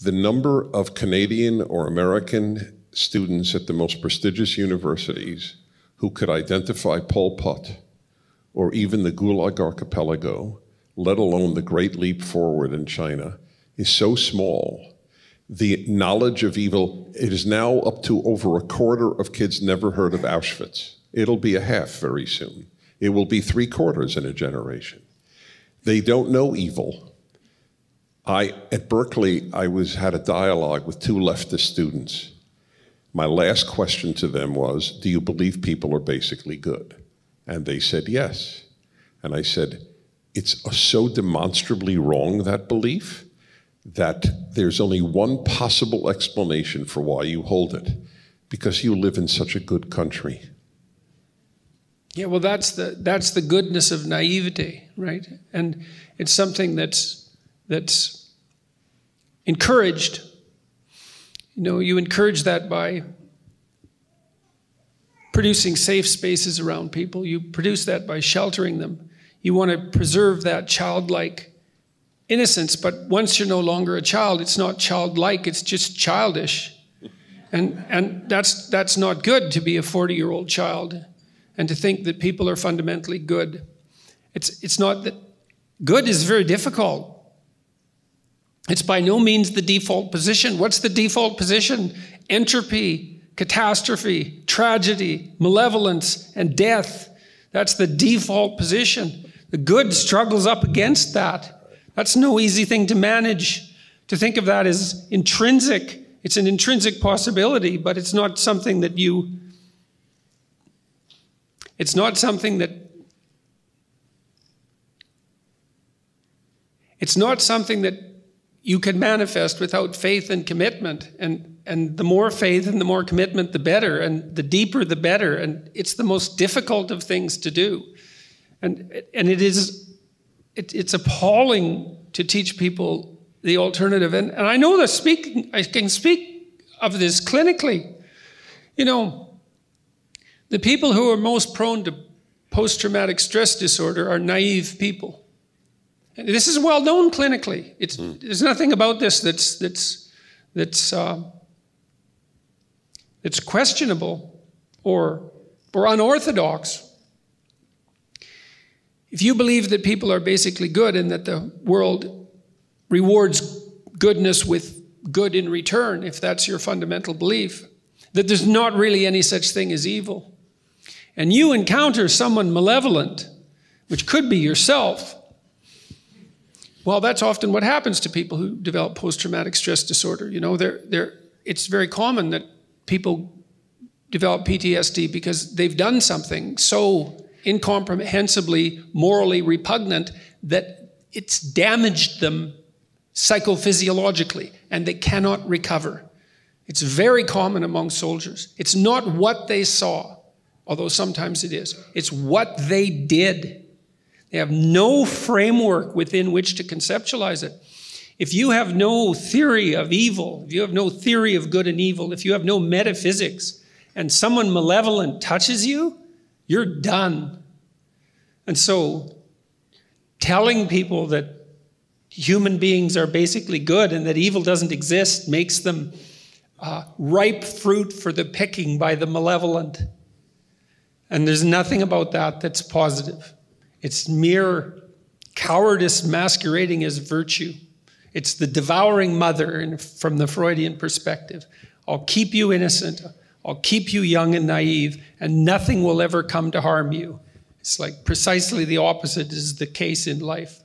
The number of Canadian or American students at the most prestigious universities who could identify Pol Pot or even the Gulag Archipelago, let alone the Great Leap Forward in China, is so small. The knowledge of evil, it is now up to over a quarter of kids never heard of Auschwitz. It'll be a half very soon. It will be 3/4 in a generation. They don't know evil. At Berkeley, I had a dialogue with 2 leftist students. My last question to them was, do you believe people are basically good? And they said yes. And I said, it's so demonstrably wrong, that belief, that there's only one possible explanation for why you hold it, because you live in such a good country. Yeah, well, that's the goodness of naivety, right? And it's something that's encouraged. You know, you encourage that by producing safe spaces around people. You produce that by sheltering them. You want to preserve that childlike innocence, but once you're no longer a child, it's not childlike, it's just childish. And that's not good, to be a 40-year-old child and to think that people are fundamentally good. It's not that good is very difficult. It's by no means the default position. What's the default position? Entropy, catastrophe, tragedy, malevolence, and death. That's the default position. The good struggles up against that. That's no easy thing to manage. To think of that as intrinsic. It's an intrinsic possibility, but it's not something that you can manifest without faith and commitment. And the more faith and the more commitment, the better. And the deeper, the better. And it's the most difficult of things to do. And it's appalling to teach people the alternative. And I know that I can speak of this clinically. You know, the people who are most prone to post-traumatic stress disorder are naive people. And this is well known clinically. There's nothing about this that's questionable or unorthodox. If you believe that people are basically good and that the world rewards goodness with good in return, if that's your fundamental belief, that there's not really any such thing as evil, and you encounter someone malevolent, which could be yourself, well, that's often what happens to people who develop post-traumatic stress disorder. You know, it's very common that people develop PTSD because they've done something so incomprehensibly morally repugnant that it's damaged them psychophysiologically and they cannot recover. It's very common among soldiers. It's not what they saw, although sometimes it is. It's what they did. They have no framework within which to conceptualize it. If you have no theory of evil, if you have no theory of good and evil, if you have no metaphysics, and someone malevolent touches you, you're done. And so telling people that human beings are basically good and that evil doesn't exist makes them ripe fruit for the picking by the malevolent. And there's nothing about that that's positive. It's mere cowardice masquerading as virtue. It's the devouring mother from the Freudian perspective. I'll keep you innocent. I'll keep you young and naive, and nothing will ever come to harm you. It's like precisely the opposite is the case in life.